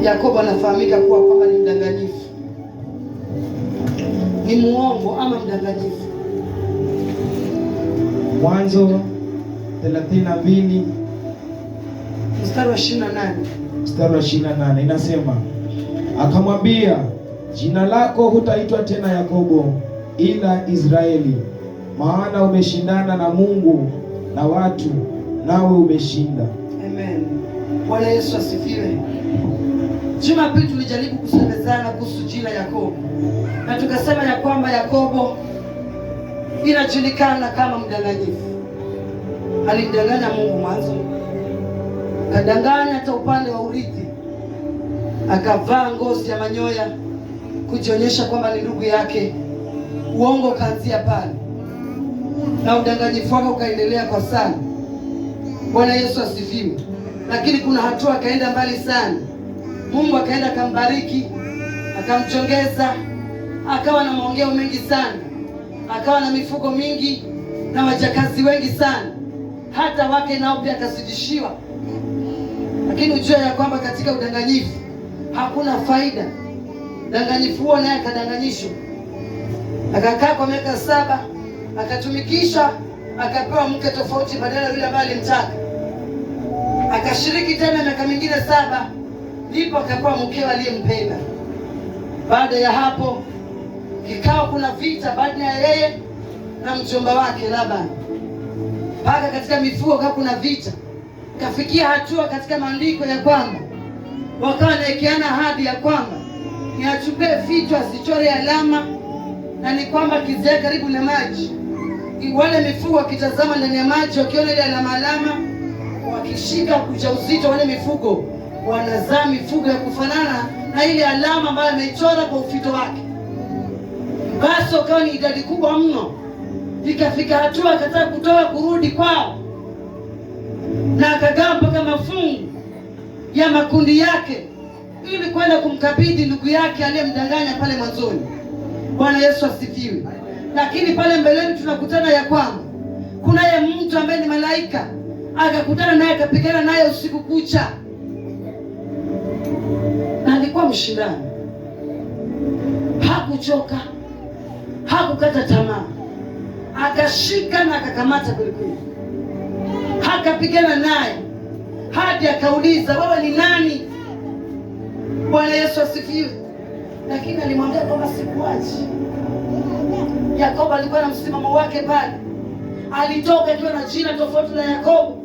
Yakobo anafahamika kuwa kwamba ni mdanganyifu, ni muongo ama mdanganyifu. Mwanzo 32 mstari wa 28. Mstari wa 28 inasema, akamwambia, jina lako hutaitwa tena Yakobo ila Israeli, maana umeshindana na Mungu na watu, nawe umeshinda. Amen. Bwana Yesu asifiwe. Jumapili tulijaribu kusemezana kuhusu jina Yakobo, na tukasema ya kwamba Yakobo inajulikana kama mdanganyifu. Alimdanganya Mungu mwanzo, kadanganya hata upande wa urithi, akavaa ngozi ya manyoya kujionyesha kwamba ni ndugu yake. Uongo ukaanzia pale na udanganyifu wake ukaendelea kwa sana. Bwana Yesu asifiwe. Lakini kuna hatua akaenda mbali sana. Mungu akaenda akambariki, akamchongeza, akawa na maongeo mengi sana, akawa na mifugo mingi na wajakazi wengi sana, hata wake nao pia akazidishiwa. Lakini ujue ya kwamba katika udanganyifu hakuna faida. Udanganyifu huo naye akadanganyishwa, akakaa kwa miaka 7, akatumikisha, akapewa mke tofauti badala yule ambaye alimtaka. Akashiriki tena miaka mingine 7, ndipo akapewa mke aliyempenda. Baada ya hapo kikao kuna vita baina ya yeye na mjomba wake Labani. Mpaka katika mifugo kuna vita. Kafikia hatua katika maandiko ya kwamba wakawa naekeana ahadi ya kwamba ni achukue vitu asichore alama, na ni kwamba kizee karibu na maji, wale mifugo wakitazama ndani ya maji wakiona ile alama, wakishika ujauzito wale mifugo wanazaa mifugo ya kufanana na ile alama ambayo ameichora kwa ufito wake. Basi wakawa ni idadi kubwa mno. Ikafika hatua akataka kutoka kurudi kwao, na akagawa mpaka mafungu ya makundi yake ili kwenda kumkabidhi ndugu yake aliyemdanganya pale mwanzoni. Bwana Yesu asifiwe. Lakini pale mbeleni tunakutana ya kwamba kunaye mtu ambaye ni malaika, akakutana naye, akapigana naye usiku kucha, na alikuwa mshindani. Hakuchoka, hakukata tamaa, akashika na akakamata kweli kweli, akapigana naye hadi akauliza, wewe ni nani? Bwana Yesu asifiwe. Lakini alimwambia kwamba sikuachi. Yakobo alikuwa na msimamo wake pale. Alitoka akiwa na jina tofauti na Yakobo,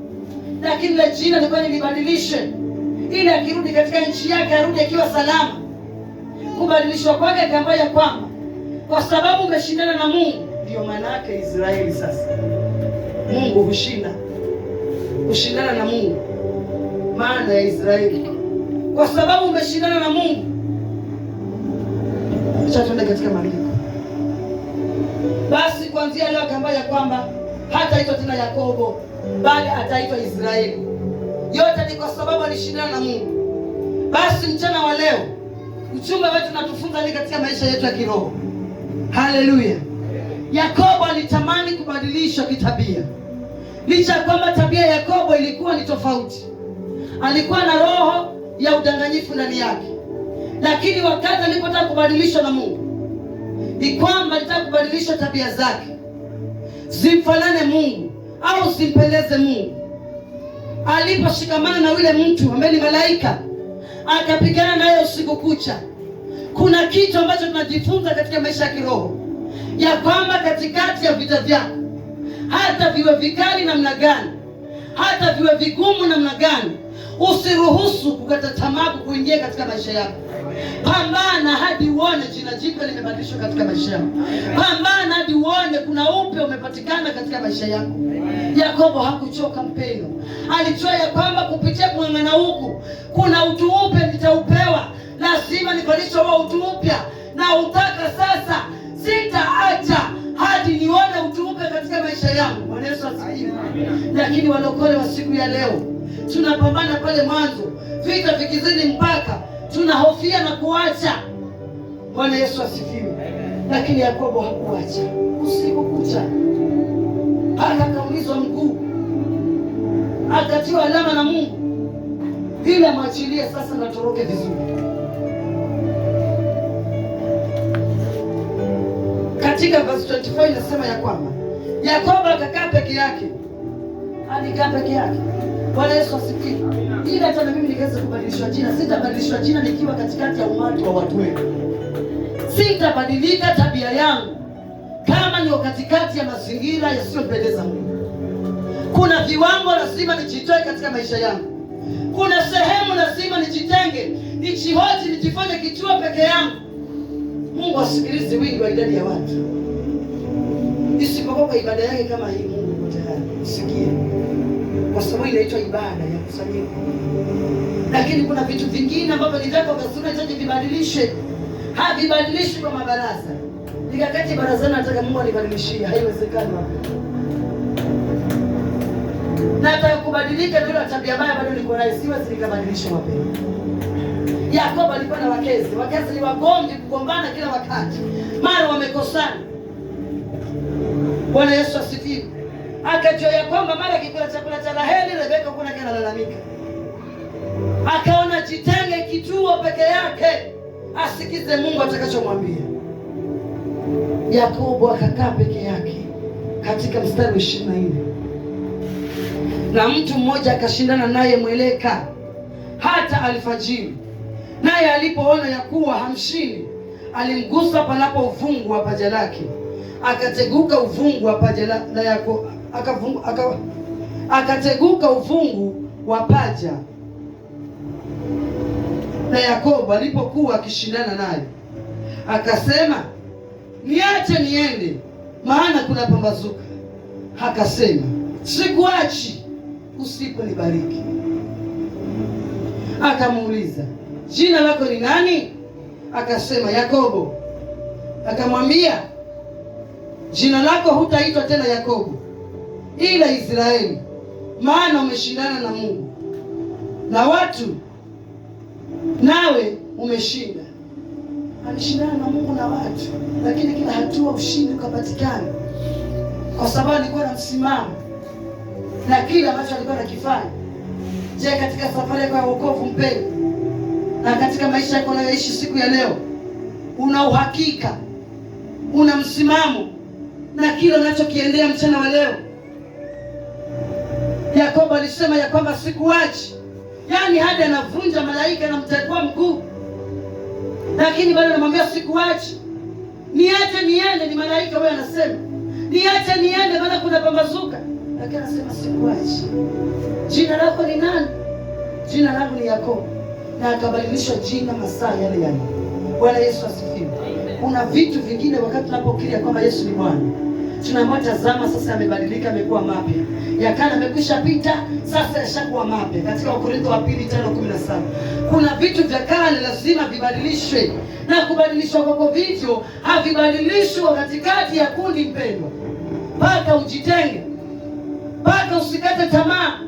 lakini ile jina lilikuwa libadilishe ili akirudi katika nchi yake arudi akiwa salama. Kubadilishwa kwake akaambia ya kwamba kwa sababu umeshindana na Mungu, ndio maana yake Israeli. Sasa Mungu hushinda, kushindana na Mungu maana ya Israeli, kwa sababu umeshindana na Mungu. Acha tuende katika maandiko. Basi kuanzia leo akaambia ya kwamba hataitwa tena Yakobo bali ataitwa Israeli. Yote ni kwa sababu alishindana na Mungu. Basi mchana wa leo ujumbe wetu natufunza ni katika maisha yetu ya kiroho. Haleluya. Yakobo alitamani kubadilishwa kitabia, licha ya kwamba tabia ya Yakobo ilikuwa ni tofauti. Alikuwa na roho ya udanganyifu ndani yake, lakini wakati alipotaka kubadilishwa na Mungu, ni kwamba alitaka kubadilisha tabia zake zimfanane Mungu au zimpendeze Mungu. Aliposhikamana na yule mtu ambaye ni malaika, akapigana naye usiku kucha. Kuna kitu ambacho tunajifunza katika maisha ya kiroho, ya kwamba katikati ya vita vyako, hata viwe vikali namna gani, hata viwe vigumu namna gani, usiruhusu kukata tamaa kuingia katika maisha yako. Pambana hadi uone jina jipya limebadilishwa katika maisha yako. Pambana hadi uone kuna upya umepatikana katika maisha yako. Yakobo hakuchoka mpendo. Alijua ya kwamba kupitia kung'ang'ana huku kuna utu upya nitaupewa. Lazima nibadilishwe huo utu upya, na utaka sasa sitaacha hadi nione utu upya katika maisha yangu. Bwana Yesu asifiwe. Lakini walokole wa siku ya leo tunapambana pale mwanzo, vita vikizidi mpaka tunahofia na kuacha. Bwana Yesu asifiwe. Lakini Yakobo hakuacha usiku kucha, akaumizwa mguu, akatiwa alama na Mungu. ili amwachilie sasa na toroke vizuri. Katika verse 24 inasema ya kwamba Yakobo akakaa peke yake. Alikaa peke yake. Bwana Yesu asifiwe. Ili hata na mimi nikaweza kubadilishwa jina. Sitabadilishwa jina nikiwa katikati ya umati wa watu wengi. Sitabadilika tabia yangu kama niko katikati ya mazingira yasiyompendeza Mungu. Kuna viwango lazima nijitoe katika maisha yangu. Kuna sehemu lazima nijitenge, nijihoji, nijifanye kituo peke yangu. Mungu asikilize wingi wa idadi ya watu. Isipokuwa kwa ibada yake kama hii, Mungu yuko tayari usikie, kwa sababu inaitwa ibada ya kusanyiko. Lakini kuna vitu vingine ambavyo nitaka ukasema hitaji vibadilishe. Havibadilishi kwa mabaraza. Nikakati barazani nataka Mungu anibadilishie, haiwezekani. Nataka kubadilika ndio tabia mbaya bado niko nayo, siwezi nikabadilisha mapema. Yakobo alikuwa na wakezi. Wakezi ni wagomvi, kugombana kila wakati. Mara wamekosana. Bwana Yesu asifiwe. Akajua ya kwamba mara kikula chakula cha Raheli, Rebeka kuna kana lalamika. Akaona jitenge kituo peke yake, asikize Mungu atakachomwambia. Yakobo akakaa peke yake katika mstari wa 24. Na mtu mmoja akashindana naye mweleka hata alfajiri. Naye alipoona ya kuwa hamshini, alimgusa panapo uvungu wa paja lake. Akateguka uvungu wa paja la Yakobo, akateguka uvungu wa paja na Yakobo alipokuwa akishindana naye. Akasema, niache niende, maana kuna pambazuka. Akasema, sikuachi usiponibariki. Akamuuliza, jina lako ni nani? Akasema, Yakobo. Akamwambia, jina lako hutaitwa tena Yakobo, ila Israeli, maana umeshindana na Mungu na watu, nawe umeshinda. Alishindana na Mungu na watu, lakini kila hatua ushindi ukapatikana, kwa sababu alikuwa na msimamo na kile ambacho alikuwa anakifanya. Je, katika safari yako ya wokovu mpendwa, na katika maisha yako unayoishi siku ya leo, una uhakika, una msimamo na kile unachokiendea mchana wa leo? Yakobo alisema ya kwamba sikuachi, yaani hadi anavunja malaika na mtegua mkuu, lakini bado anamwambia sikuachi. Niache niende, ni malaika wewe anasema niache niende, maana kuna pambazuka, lakini anasema sikuachi. Jina lako ni nani? Jina langu ni Yakobo. Na akabadilisha jina masaa yale yale. Bwana Yesu asifiwe. Kuna vitu vingine wakati tunapokiri kwamba Yesu ni Bwana, tunaamua tazama sasa yamebadilika, yamekuwa mapya. Yakana yamekwisha pita, sasa yashakuwa mapya. Katika Wakorintho wa 2:5-17. Kuna vitu vya kale lazima vibadilishwe, na kubadilishwa kwako vivyo havibadilishwa katikati ya kundi mpendwa. Mpaka ujitenge, mpaka usikate tamaa,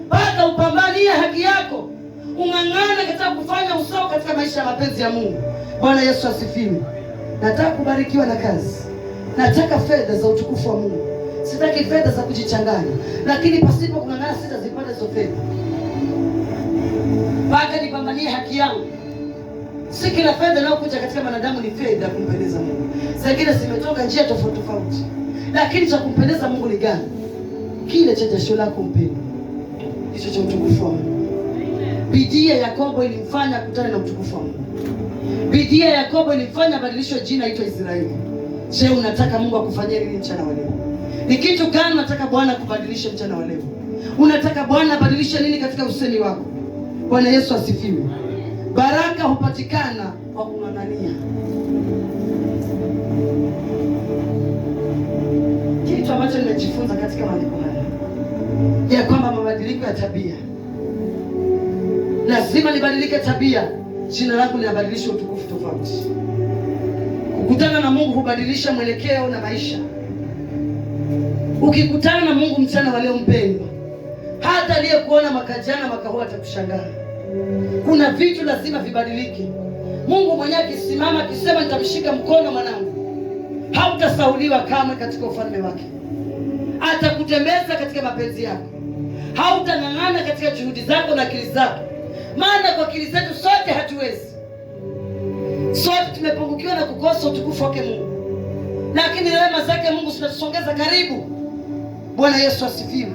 mpaka upambanie haki yako, ung'ang'ane katika kufanya usawa katika maisha ya mapenzi ya Mungu. Bwana Yesu asifiwe. Nataka kubarikiwa na kazi. Nataka fedha za utukufu wa Mungu. Sitaki fedha za kujichanganya, lakini pasipo kung'ang'ana sitazipata hizo fedha. Mpaka nipambanie haki yangu. Si kila fedha inayokuja katika wanadamu ni fedha kumpendeza Mungu. Zingine zimetoka njia tofauti tofauti. Lakini cha kumpendeza Mungu ni gani? Kile cha jasho lako mpendwa, hicho cha utukufu wa Mungu. Bidii ya Yakobo ilimfanya kutana na utukufu wa Mungu. Bidii ya Yakobo ilimfanya badilisho jina aitwa Israeli. Je, unataka Mungu akufanyie nini mchana wa leo? Ni kitu gani unataka Bwana kubadilisha mchana wa leo? Unataka Bwana abadilishe nini katika usemi wako? Bwana Yesu asifiwe. Baraka hupatikana kwa kung'ang'ania. Kitu ambacho nimejifunza katika maandiko haya ya kwamba mabadiliko ya tabia, lazima nibadilike tabia, jina langu linabadilisha utukufu tofauti. Kukutana na Mungu hubadilisha mwelekeo na maisha. Ukikutana na Mungu mchana wa leo mpendwa, hata aliyekuona mwaka jana mwaka huu atakushangaa. Kuna vitu lazima vibadilike. Mungu mwenyewe akisimama akisema nitamshika mkono mwanangu, hautasauliwa kamwe katika ufalme wake. Atakutembeza katika mapenzi yako. Hautang'ang'ana katika juhudi zako na akili zako, maana kwa akili zetu sote hatuwezi. Sote tumepungukiwa na kukosa utukufu wake Mungu, lakini rehema zake Mungu zinatusongeza karibu. Bwana Yesu asifiwe.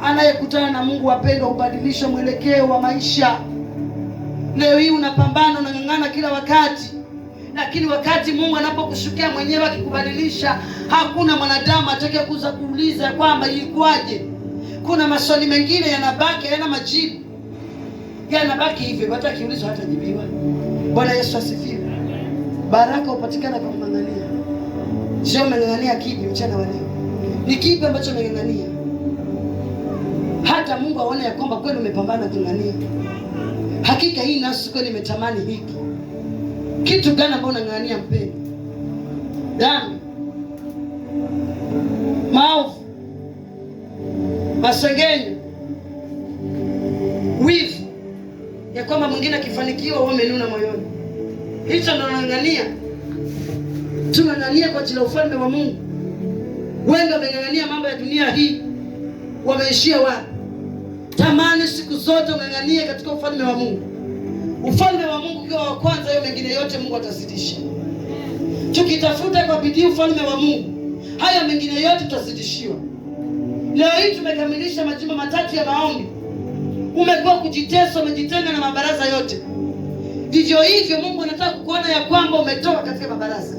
Anayekutana na Mungu, wapendwa, hubadilisha mwelekeo wa maisha. Leo hii unapambana, unang'ang'ana kila wakati, lakini wakati Mungu anapokushukia mwenyewe akikubadilisha, hakuna mwanadamu atakayekuza kuuliza kwamba ilikuwaje. Kuna maswali mengine yanabaki hayana majibu, yanabaki hivyo, hata kiulizwa hata jibiwa. Bwana Yesu asifiwe. Baraka hupatikana kwa kung'ang'ania. Je, umeng'ang'ania kipi mchana wa leo? Ni kipi ambacho umeng'ang'ania hata Mungu aone ya kwamba kweli umepambana kung'ang'ania? Hakika hii nafsi kweli imetamani hiki. Kitu gani ambao unang'ang'ania mpendwa? Dhambi, maovu, masengenyo, wivu, ya kwamba mwingine akifanikiwa wewe umenuna moyoni. Hicho ndo unang'ang'ania. Tunang'ang'ania kwa ajili ya ufalme wa Mungu. Wengi wameng'ang'ania mambo ya dunia hii, wameishia wapi? Tamani siku zote ung'ang'anie katika ufalme wa Mungu. Ufalme wa Mungu ukiwa wa kwanza, hiyo mengine yote Mungu atazidisha. Tukitafuta kwa bidii ufalme wa Mungu, haya mengine yote tutazidishiwa. Leo hii tumekamilisha majuma 3 ya maombi. Umekuwa kujitesa, umejitenga na mabaraza yote. Vivyo hivyo Mungu anataka kukuona ya kwamba umetoka katika mabaraza,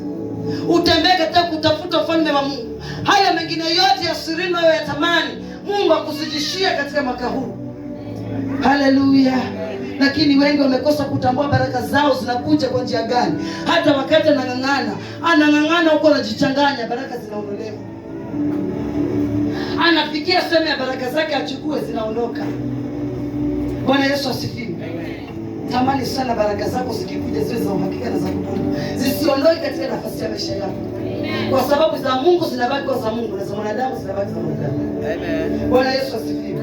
utembee katika kutafuta ufalme wa Mungu. Haya mengine yote ya siri nayo ya tamani, Mungu akuzidishia katika mwaka huu. Haleluya. Lakini wengi wamekosa kutambua baraka zao zinakuja kwa njia gani. Hata wakati anang'ang'ana huko anajichanganya, baraka zinaondolewa. Anafikia sehemu ya baraka zake achukue, zinaondoka. Bwana Yesu asifiwe. Tamani sana baraka zako zikikuja ziwe za uhakika na za kudumu, zisiondoke katika nafasi ya maisha yako, kwa sababu za Mungu zinabaki kwa za Mungu na za mwanadamu zinabaki za mwanadamu. Amen. Bwana Yesu asifiwe.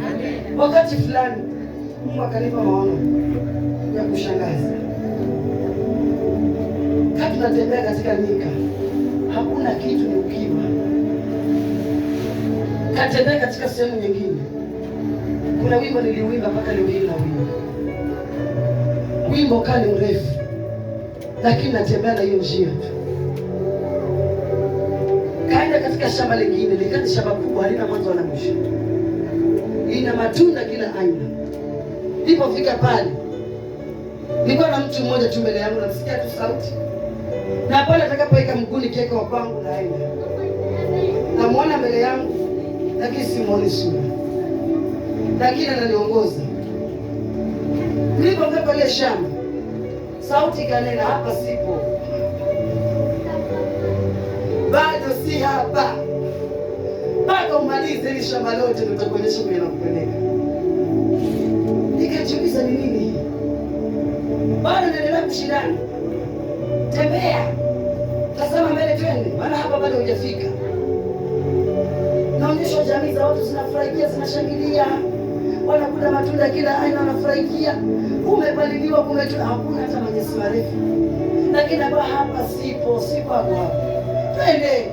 Wakati fulani Mungu akanipa maono ya kushangaza. Kati tunatembea katika nyika, hakuna kitu, ni ukiwa. Katembea katika sehemu nyingine, kuna wimbo niliuimba mpaka leo hii na wimbo kali mrefu, lakini natembea na hiyo njia tu. Kaenda katika shamba lingine, likati shamba kubwa, halina mwanzo wala mwisho, ina matunda kila aina. Nilipofika pale, nilikuwa na mtu mmoja tu mbele yangu, namsikia tu sauti, na pale atakapoweka mguuni kiweka wa kwangu, naenda namuona mbele yangu, lakini simuoni sura, lakini ananiongoza. Nilipofika pale shamba, sauti kanena, hapa sipo, bado si hapa, mpaka umalize hili shamba lote ndio utakuonyesha kwenye nakupeleka. Nikajiuliza ni nini hii? Bado naendelea kushindana. Tembea, tazama mbele, twende, maana hapa bado hujafika. Naonyesha jamii za watu zinafurahikia, zinashangilia, wanakula matunda kila aina, wanafurahikia. Umepaliliwa, hakuna hata manyasi marefu, lakini hapa sipo hapo. Twende.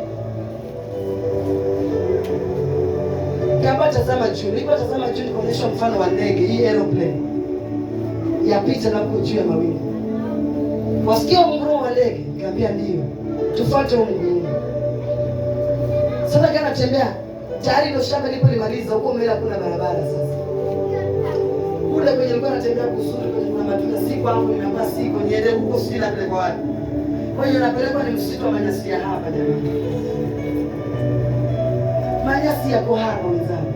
Kamba tazama juu. Nilipotazama juu nikaonyeshwa mfano wa ndege, hii aeroplane yapita na huko juu ya mawingu. Wasikia mgurumo wa ndege? Nikamwambia ndio. Tufuate huo mgurumo. Sasa kana tembea. Tayari ndio shamba nilipolimaliza, huko mbele kuna barabara sasa. Kule kwenye nilikuwa natembea kusudi kuna matunda, si kwangu, ninaomba siko niende huko, si la kwa wapi. Kwa hiyo napelekwa ni msitu wa manyasi ya hapa jamani. Manyasi yako hapa mzani.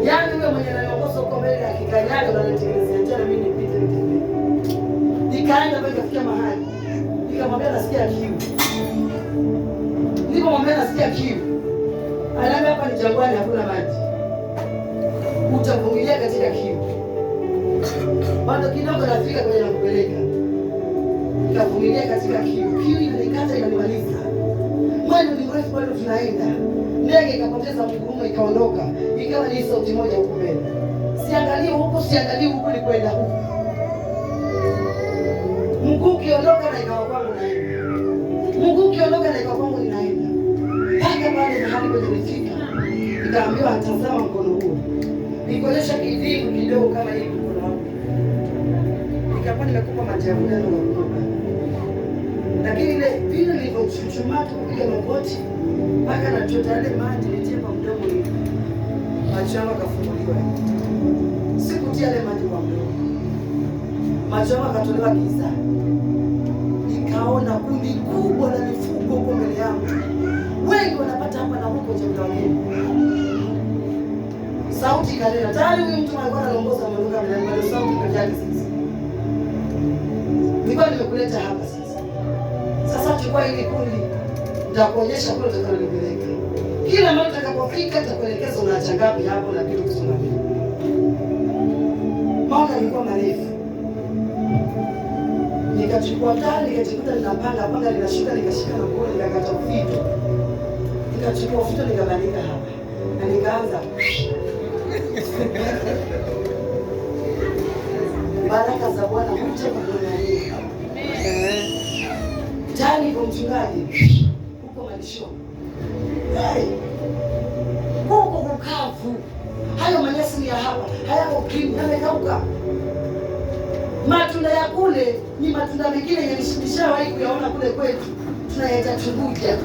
Yaani wewe mwenye aniongoza huko mbele akikanyaga na nitengenezea njia na mimi nipite nitembee. Nikaenda mpaka kufika mahali. Nikamwambia nasikia kiu. Nikamwambia nasikia kiu. Alama hapa ni jangwani, hakuna maji. Utavumilia katika kiu. Bado kidogo nafika kwenye nakupeleka. Nikavumilia katika kiu. Kiu inanikata, inanimaliza. Mwendo ni mrefu, bado tunaenda. Ndege ikapoteza mgurumo, ikaondoka. Ikawa ni sauti moja huko mbele. Siangalie huko, ni kwenda huko. Mguu ukiondoka na ikawa kwangu naenda. Mguu ukiondoka na ikawa kwangu ninaenda. Mpaka pale mahali kwenye nilifika. Nikaambiwa tazama mkono huo. Nikuonyesha kidimu kidogo kama hivi mkono wangu. nitakuwa nimekupa maji ya kunywa ndio kukupa. Lakini ile vile nilivyochuchumaa kupiga magoti mpaka nachota ile maji nitie kwa mdomo hivi. Macho yangu akafunguliwa. Sikutia ile maji kwa mdomo. Macho yangu akatolewa giza. Nikaona kundi kubwa la mifugo huko mbele yangu. Wengi wanapata hapa na huko cha wageni. Sauti kanena. Tayari huyu mtu alikuwa anaongoza mwanamke mbele yangu, sauti kajali sasa. Nilikuwa nimekuleta hapa sasa. Sasa chukua hili kundi, nitakuonyesha kule utakalolipeleka. Kila mara utakapofika nitakuelekeza unaacha ngapi hapo na kitu kusoma mimi. Maana ilikuwa marefu. Nikachukua taa, nikajikuta ninapanga linashuka, nikashika na mkono nikakata ufito. Nikachukua ufito nikabandika hapa. Na nikaanza baraka za Bwana huja pamoja na yeye. Tani kwa mchungaji huko malisho. Huko kukavu. Hayo manyasi ya hapa hayako green, yamekauka. Matunda ya kule ni matunda mengine yenye nishawahi kuyaona kule kwetu. Tunayaita chunguja.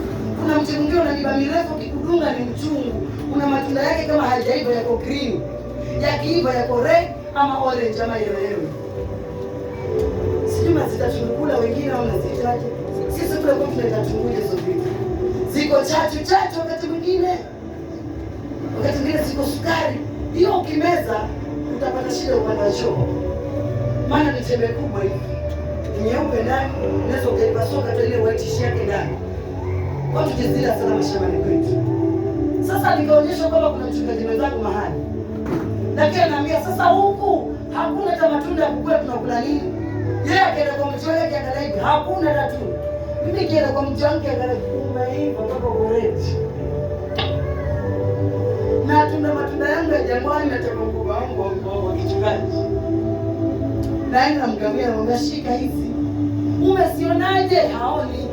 Kuna mti mwingine una miba mirefu kikudunga ni mchungu. Kuna matunda yake kama hajaiva yako green. Yakiiva yako red ama orange ama yellow. Sijui mazita tunakula wengine au nazitaje. Sisi kule kwa tunaita chunguja hizo vitu. Ziko chachu wakati mwingine. Wakati mwingine ziko sukari. Hiyo ukimeza utapata shida upande wa choo. Maana ni tembe kubwa hivi. Ni nyeupe ndani, unaweza ukaipasuka hata ile white yake ndani. Watu jizila sana mashambani kwetu. Sasa nikaonyesha kwamba kuna mchungaji mwenzangu mahali. Lakini ananiambia sasa huku hakuna hata matunda ya kukula, tunakula nini? Yeye akaenda kwa mtu wake akalaika, hakuna tatu. Mimi nikienda kwa mtu wangu akalaika umeiva mpaka orange. Na tuna matunda yangu ya jangwani na chama mkubwa wangu wa kichungaji. Naenda mkamia namwambia shika hizi. Umesionaje? Haoni.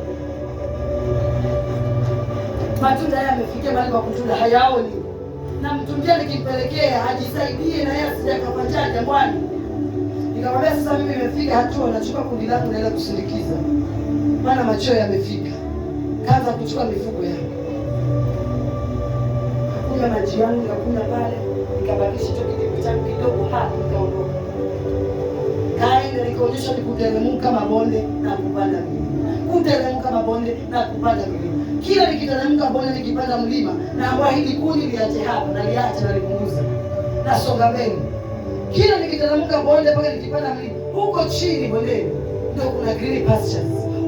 Matunda haya yamefikia mahali pa kutunda hayaoni. Na mtundia nikimpelekea ajisaidie na yeye asijakapata jangwani. Nikamwambia sasa mimi nimefika hatua nachukua kundi langu naenda kusindikiza. Maana macho yamefika. Kaanza kuchukua mifugo yangu. Kunywa maji yangu nikakunywa pale, nikabakisha hicho kijiko changu kidogo hapo nikaondoka. Kaenda nikaonyesha ni kuteremka mabonde na kupanda milima. Kuteremka mabonde na kupanda milima. Kila nikiteremka bonde nikipanda mlima na ambao hili kundi liache hapa na liache na lipunguza. Na songa mbele. Kila nikiteremka bonde mpaka nikipanda mlima huko chini bondeni ndio kuna green pastures.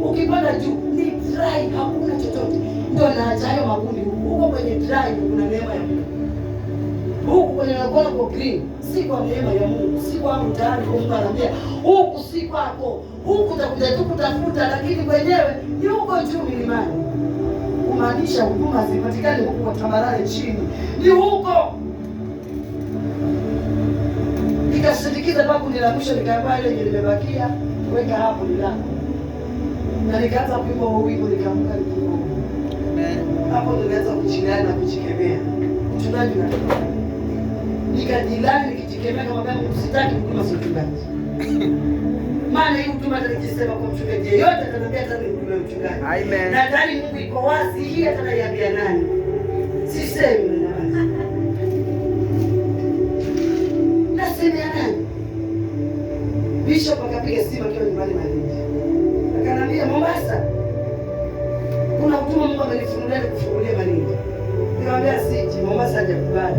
Ukipanda juu ni dry, hakuna chochote. Ndio naacha hayo makundi huko kwenye dry kuna neema ya Mungu. Huku kwenye nakuona kwa green, si kwa neema ya Mungu, si kwa mtaani kwa Mungu anambia, huku si kwako, huku utakuja tu kutafuta, lakini kwenyewe yuko juu milimani. Kumaanisha huduma hazipatikani huko kwa tambarare chini, ni huko. Nikasindikiza mpaka kundi la mwisho, nikaambia ile yenye limebakia, weka hapo ni lako. Na nikaanza kuimba huo wimbo, nikaamka nikiimba. Hapo nilianza kuchingana na kuchikemea. Mchungaji na nikajilani nikijikemea kama baba usitaki huduma za mchungaji. Maana hii huduma nilisema kwa mchungaji yeyote ataniambia hata ni huduma ya mchungaji. Amen. Na ndani Mungu iko wazi, hii hata naiambia nani? Sisemi na nani. Nasemea nani? Bishop akapiga simu akiwa nyumbani Malindi. Akaniambia Mombasa, kuna huduma Mungu amenifunulia kufungulia Malindi. Nikamwambia siji, Mombasa hajakubali.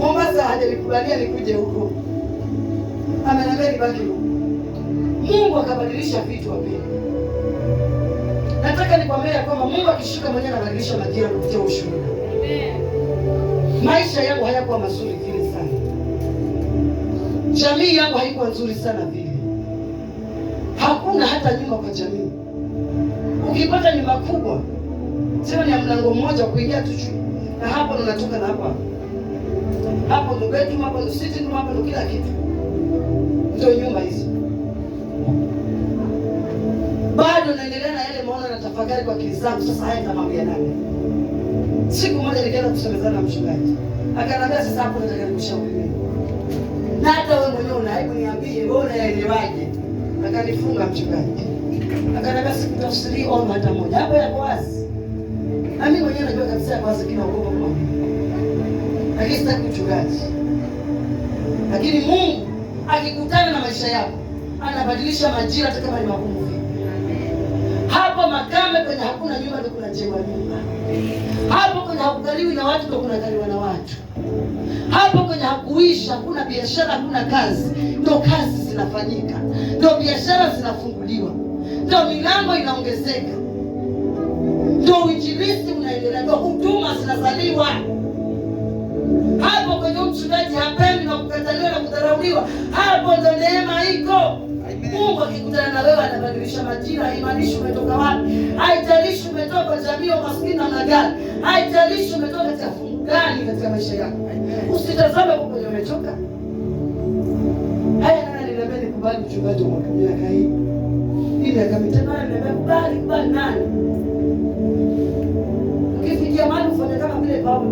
Mombasa hajanikubalia nikuje huko. Ameniambia nibaki huko. Mungu akabadilisha vitu hapo. Nataka nikwambie kwamba Mungu akishuka mwenyewe anabadilisha majira kupitia ushuhuda. Amen. Maisha yangu hayakuwa mazuri vile sana. Jamii yangu haikuwa nzuri sana vile. Hakuna hata nyumba kwa jamii. Ukipata nyumba kubwa, sema ni mlango mmoja kuingia tu na hapo ndo natoka na hapa. Hapo ndo bedroom, hapo ndo sitting room, hapo ndo kila kitu. Ndio nyumba hizo. Bado naendelea na yale maono na tafakari kwa akili zangu, sasa haya nitamwambia nani? Siku moja nikaenda kusemezana na mchungaji. Akaniambia sasa hapo nataka nikushauri. Na hata wewe mwenyewe unaibu niambie, wewe unaelewaje? Akanifunga mchungaji. Akaniambia sikutafsiri ono hata moja. Hapo yako wazi. Na mimi mwenyewe najua kabisa kwa sababu kinaogopa Mungu. Lakini sitaki mchungaji. Lakini Mungu akikutana na maisha yako, anabadilisha majira hata kama ni magumu. Hapo Makame kwenye hakuna nyumba ndio kuna jengwa nyumba. Hapo kwenye hakukaliwi na watu ndio kuna kaliwa na watu. Hapo kwenye hakuishi, hakuna biashara, hakuna kazi, ndio kazi zinafanyika. Ndio biashara zinafunguliwa. Ndio milango inaongezeka. Ndio uinjilisti unaendelea, ndio huduma zinazaliwa. Hapo kwenye mchungaji hapendi na kukataliwa na kudharauliwa, hapo ndio neema iko. Mungu akikutana na wewe anabadilisha majira. Haimaanishi umetoka wapi, haijalishi umetoka jamii ya maskini na gani, haijalishi umetoka katika fungu gani katika maisha yako. Usitazame kwa kwenye umechoka. Haya nani niambia nikubali mchungaji wa miaka hii. Ili akamitana na niambia kubali nani? Ukifikia mahali ufanye kama vile Paulo.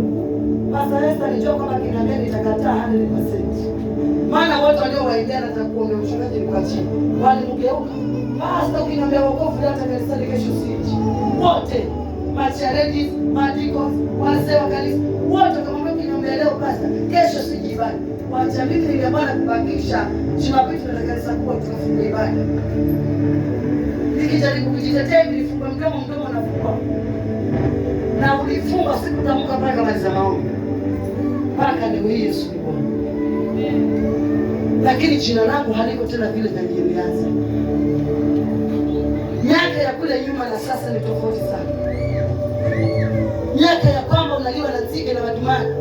Pastor Esther alijua kwamba kinaambia nitakataa 100%. Maana watu waliowaendea na kuomba mchungaji ni kwa chini. Walimgeuka. Pastor ukiniambia wokovu hata kanisani kesho siji. Wote macharedi, madiko, wazee wa kanisa, wote kama ukiniambia leo pastor, kesho siji ibada. Wacha mimi niliamana kubakisha Jumapili na kanisa kubwa tukafunga ibada. Nikijaribu kujitetea nilifunga mdomo nafungua. Na ulifunga sikutamka mpaka maliza maombi. Mpaka leo hii Yesu ni Bwana. Lakini jina langu haliko tena vile nilianza. Miaka ya kule nyuma na sasa ni tofauti sana. Miaka ya kwamba unaliwa na nzige na madumani.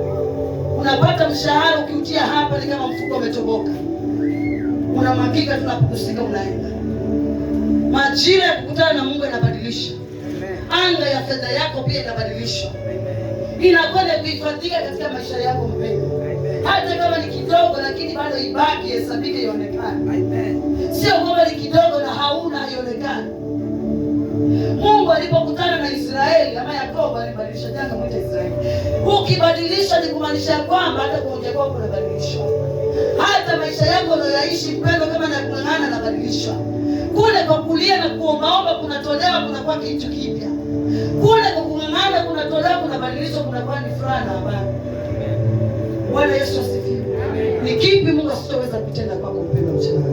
Unapata mshahara ukiutia hapa ni kama mfuko umetoboka. Unamwagika tunapokusika unaenda. Majira ya kukutana na Mungu yanabadilisha. Anga ya fedha yako pia inabadilishwa. Inakwenda kuhifadhika katika maisha yako mpendwa. Hata kama ni kidogo lakini bado ibaki, hesabike, ionekane. Sio kwamba ni kidogo na hauna haionekani. Mungu alipokutana na Israeli ama Yakobo alibadilisha janga mwita Israeli. Ukibadilisha ni kumaanisha kwamba hata kuongea kwako kunabadilishwa. Hata maisha yako unayoishi mpendwa kama na kung'ang'ana na badilishwa. Kule kwa kulia na kuombaomba kunatolewa kunakuwa kitu kipya. Kule kwa kung'ang'ana kunatolewa kunabadilishwa kunakuwa ni furaha na amani. Bwana Yesu asifiwe. Ni kipi Mungu asitoweza kutenda kwako mpendwa mchana?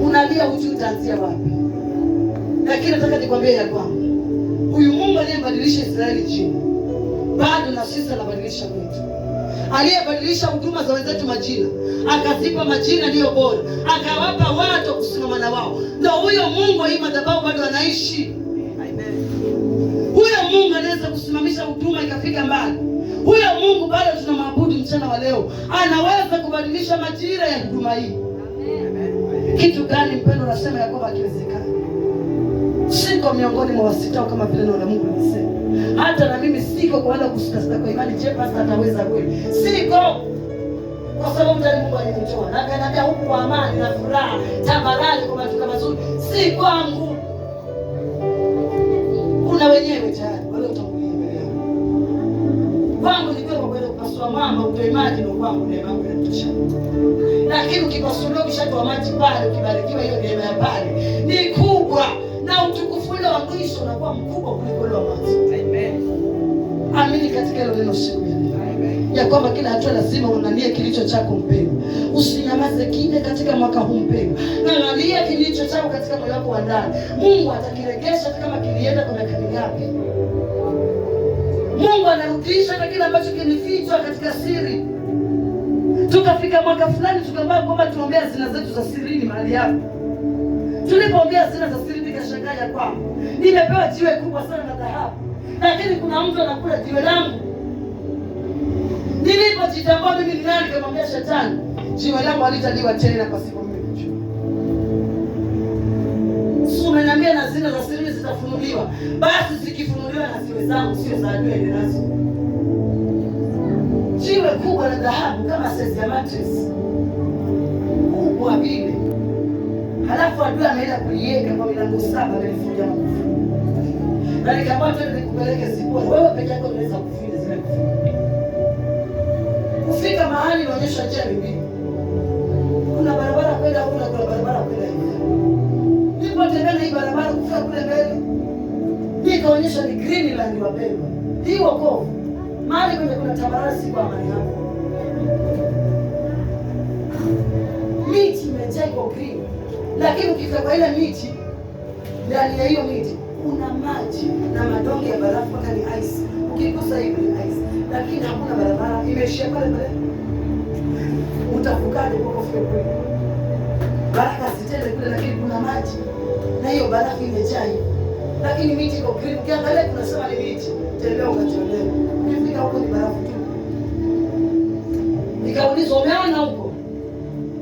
Unalia hujui utaanzia wapi. Lakini nataka nikwambie ya kwamba huyu Mungu aliyebadilisha Israeli chini, bado na sisi anabadilisha mtu. Aliyebadilisha huduma za wenzetu majina, akazipa majina ndiyo bora, akawapa watu kusimama na wao. Ndio huyo Mungu hii madhabahu bado anaishi. Amen. Huyo Mungu anaweza kusimamisha huduma ikafika mbali. Huyo Mungu bado tunamwabudu mchana wa leo. Anaweza kubadilisha majira ya huduma hii. Amen. Kitu gani mpendo nasema ya kwamba kiwezekana? Siko miongoni mwa wasitao kama vile neno la Mungu linasema. Hata na mimi siko kwa wale kusita kwa imani, je, pastor ataweza kweli? Siko. Kwa sababu ndani Mungu alinitoa. Na akaniambia huku kwa amani na furaha, tambarani kwa matuka mazuri. Si kwangu. Kuna wenyewe tayari wale utangulia mbele yao. Kwangu ni kwa kwenda kupasua mama utoe maji na kwangu neema yangu inatosha. Lakini ukipasuliwa ukishatoa maji pale, ukibarikiwa hiyo neema ya pale ni kubwa. Na utukufu ule wa mwisho unakuwa mkubwa kuliko ule wa mwanzo. Amen. Amini katika hilo neno siku ya leo. Amen. Ya kwamba kila hatua lazima uangalie kilicho chako mpendwa. Usinyamaze kimya katika mwaka huu mpendwa. Angalia kilicho chako katika moyo wako wa ndani. Mungu atakiregesha kama kilienda kwa miaka mingapi. Mungu anarudisha na kile ambacho kilifichwa katika siri. Tukafika mwaka fulani tukaambia kwamba tuombea zina zetu za sirini mahali hapo. Tulipoongea zina za siri nikashangaa ya kwamba nimepewa jiwe kubwa sana na dhahabu, lakini kuna mtu anakula jiwe langu. Nilipojitambua mimi ni nani, nikamwambia shetani, jiwe langu halitaliwa tena kwa siku mbili. Sio umeniambia na zina za siri zitafunuliwa, basi zikifunuliwa na ziwe zangu sio za adui ile nazo. Jiwe kubwa la dhahabu kama size ya mattress kubwa vile. Halafu adui ameenda kuiweka kwa milango 7 na alifunga makufu. Na nikamwambia nikupeleke Sipora. Wewe peke yako unaweza kufunga zile kufunga. Kufika mahali inaonyesha njia mbili. Nikaonyesha ni Greenland wapendwa. Hii wokovu. Mahali kwenye kuna tabarasi kwa amani yako. Miti imejaa iko green. Lakini ukifika kwa ile miti, ndani ya hiyo miti kuna maji na madonge ya barafu mpaka ni ice. Ukigusa hivi ni ice. Lakini hakuna barabara, imeishia pale pale. Utafukaje kwa kofia kule? Baraka zitende kule, lakini kuna maji. Na hiyo barafu imejaa hivi. Lakini miti iko green. Ukiangalia tunasema ni miti. Tembea ukatembea. Ukifika huko ni barafu tu. Nikaulizwa, umeona huko?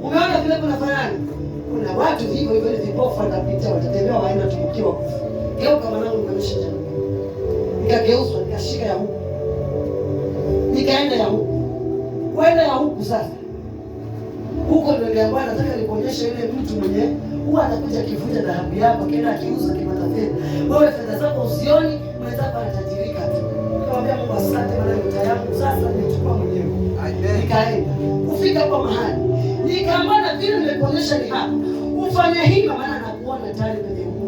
Umeona vile kuna fanani? Kuna watu hivyo hivyo vipofu wanapita, watatembea waenda tukiwa kufa. Geuka mwanangu, nimesha jana. Nikageuzwa, nikashika ya huku. Nikaenda ya huku. Kwenda ya huku sasa. Huko ndio niliambiwa nataka nikuonyeshe yule mtu mwenye huwa anakuja kivunja dhahabu yako, kila akiuza kipata fedha. Wewe fedha zako usioni, mwenzako anatajirika tu. Nikamwambia Mungu asante, maana nyota yangu sasa nimechukua mwenyewe. Nikaenda. Kufika kwa mahali. Nikaambia vile nimekuonyesha ni hapa. Ufanye hivi maana nakuona tayari kwenye huko.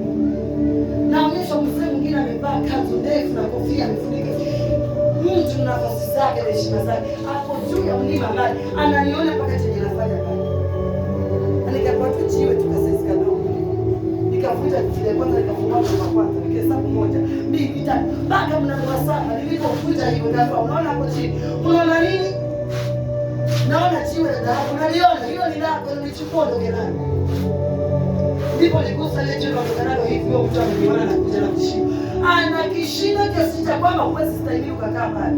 Naonyesha mzee mwingine amevaa kanzu ndefu na kofia amefunika. Mtu na nafasi zake na heshima zake. Hapo juu ya mlima mbali ananiona mpaka chenye nafanya pale. Nikakuwa tu jiwe tukasaizi kadogo. Nikavuta kile kwanza, nikafungua kwa kwanza, nikahesabu 1, 2, 3 mpaka mlango wa 7. Nilipovuta hiyo ndio unaona hapo chini. Unaona nini? Naona jiwe la dhahabu. Unaliona? Hilo ni lako, nilichukua ndio nani. Ndipo nigusa ile jiwe kwa kanalo hivi, huyo mtu ameniona na kuja na kishindo. Ana kishindo kiasi cha kwamba huwezi stahili ukakaa pale.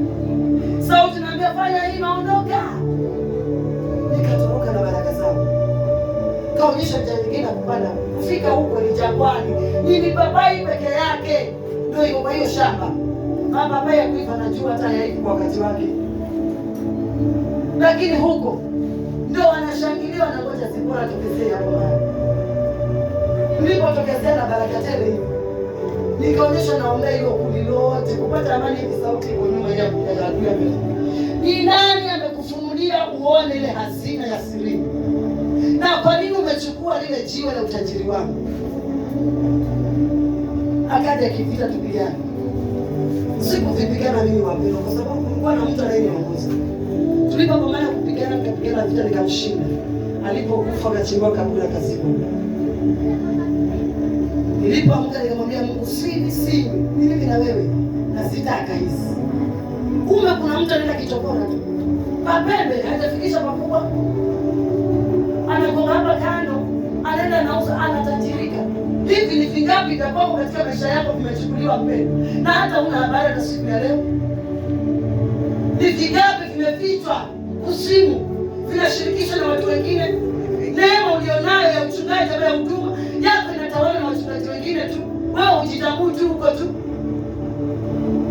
Sauti naambia fanya hii, naondoka. Nikatoroka na baraka zangu. Kaonyesha njia nyingine kupanda. Kufika huko ni jangwani. Ni mipapai peke yake. Ndio iko kwa hiyo shamba. Mapapai ya kuiva najua hata yaipo kwa wakati wake. Lakini huko ndio wanashangilia na ngoja Zipora tokezee hapo mahali. Nilipotokezea na baraka tele hiyo. Nikaonyesha naomba hilo kundi lote kupata amani. Hivi sauti iko nyuma ya adui yake. Ni nani amekufunulia uone ile hazina ya siri? Na kwa nini umechukua lile jiwe la utajiri wangu? Akaja kivita tupigane. Sikuvipigana mimi wapendwa, kwa sababu kulikuwa na mtu anayeniongoza. Tulipopambana kupigana, tukapigana vita nikamshinda. Alipokufa akachimba kaburi akazikwa. Nilipoamka nikamwambia Mungu, si mimi na wewe na sitaka hizi. Kumbe kuna mtu anaenda kichokora tu. Mapembe hajafikisha makubwa. Anagonga hapa kando, anaenda nauza, anatajirika. Hivi ni vingapi itakuwa katika maisha yako vimechukuliwa mpendo? Na hata una habari na siku ya leo. Ni vingapi vimefichwa kusimu, vinashirikishwa na watu wengine? Neema ulionayo ya uchungaji ama ya huduma yako inatawala na wachungaji wengine tu. Wewe ujitambui tu huko tu.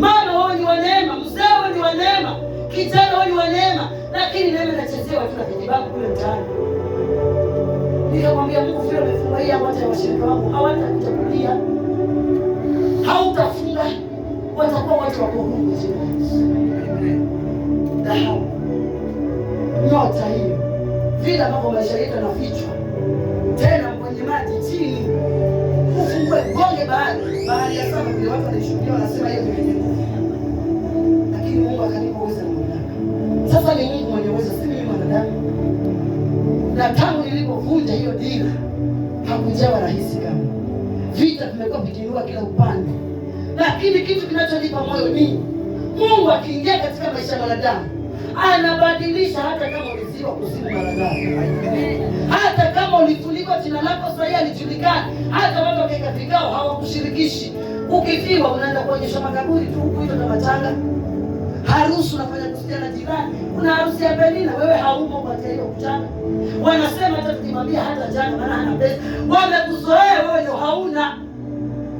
Mama wewe ni wa neema, mzee wewe ni wa neema, kijana wewe ni wa neema, lakini neema inachezewa tu na kijibabu kule mtaani. Nikamwambia Mungu, vile umefurahia wote ya washirika wangu hawatakuchagulia. Hautafunga, watakuwa watu wa Mungu Yesu. Dhahabu. Nyota hiyo. Vile ambavyo maisha yetu yanafichwa. Tena kwenye maji chini. Ufungue gonge bahari ya sama vile watu wanashuhudia wanasema hiyo ni nguvu. Lakini Mungu akanipa uwezo na mamlaka. Sasa ni Mungu mwenye uwezo, si mimi mwanadamu. Na tangu nilipovunja hiyo dira hakujawa rahisi kama. Vita vimekuwa vikiinua kila upande. Lakini kitu kinachonipa moyo ni Mungu akiingia katika maisha ya wanadamu anabadilisha. Hata kama uliziwa kuzimu wanadamu, hata kama ulifunikwa jina lako sahihi alijulikana, hata watu wakika vikao hawakushirikishi. Ukifiwa unaenda kuonyesha makaburi tu huko hiyo na matanga. Harusi unafanya kusikia na jirani. Kuna harusi ya Penina, wewe haumo kwa hiyo kuchana. Wanasema hata tukimwambia hata jana maana hana pesa. Wamekuzoea wewe ndio hauna.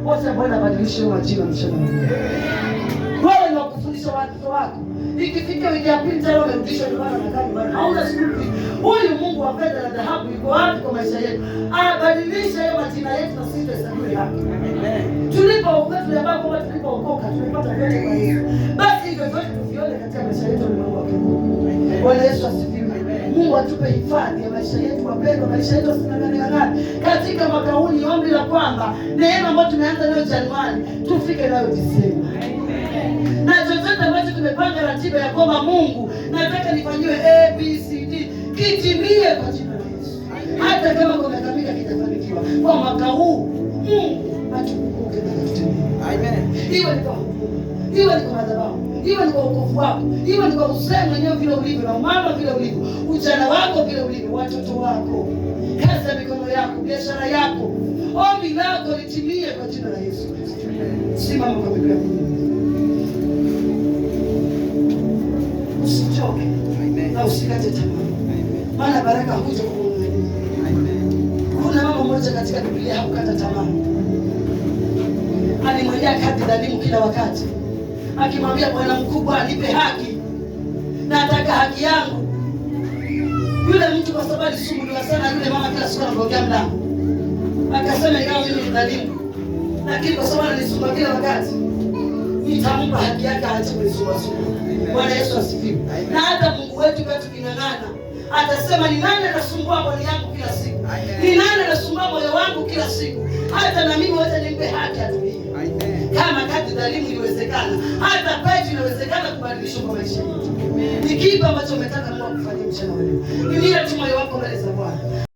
Wote Bwana badilishe majina mchana. Wewe ndio kufundisha watoto wako. Ikifika wiki ya pili tena umerudishwa nyumbani na kadi bwana. Hauna siku. Huyu Mungu wa fedha na dhahabu yuko wapi kwa maisha yetu? Abadilishe hayo majina yetu na sisi tuhesabiwe haki. Amen. Tulipookoka tulipookoka tumepata vyote kwa Yesu. Basi hivyo vyote tuvione katika maisha yetu na Mungu wa Mungu. Bwana Yesu asifiwe. Mungu atupe hifadhi ya maisha yetu wapendwa, maisha yetu yasinang'ane. Katika mwaka huu ni ombi la kwamba neema ambayo tumeanza nayo Januari tufike nayo Disemba. Na chochote ambacho tumepanga ratiba ya kwamba Mungu nataka nifanyiwe ABCD kitimie kwa jina la Yesu. Hata kama kwa miaka mingi kitafanikiwa, kwa mwaka huu Mungu atukumbuke na kututimia. Amen. Iwe ni kwa huduma, iwe ni kwa madhabahu, iwe ni kwa wokovu wako, iwe ni kwa usema mwenyewe vile ulivyo, na mama vile ulivyo, ujana wako vile ulivyo, watoto wako, kazi ya mikono yako, biashara yako, ombi lako litimie kwa jina la Yesu Kristo. Simama kwa miguu yako. Usichoke na usikate tamaa. Maana baraka huja kwa Mungu. Kuna mama mmoja katika Biblia hakukata tamaa. Alimwendea Kadhi kila wakati, akimwambia Bwana mkubwa, anipe haki, nataka haki yangu. Yule mtu kwa sababu alisumbuliwa sana, yule mama kila siku anamgongea mlango. Akasema ingawa mimi ni dhalimu, lakini kwa sababu ananisumbua kila wakati, nitampa haki yake, aache kunisumbua. Bwana Yesu asifiwe. Na hata Mungu wetu kwetu kinang'ana, atasema ni nani anasumbua mwili yangu kila siku? Ni nani anasumbua moyo wangu kila siku? Hata na mimi wote nimpe haki atulie. Kama Kadhi dhalimu iliwezekana, hata kwetu inawezekana kubadilishwa kwa maisha yetu. Ni kipi ambacho umetaka Mungu akufanyie mchana wa leo? Nilia tu moyo wako mbele za Bwana.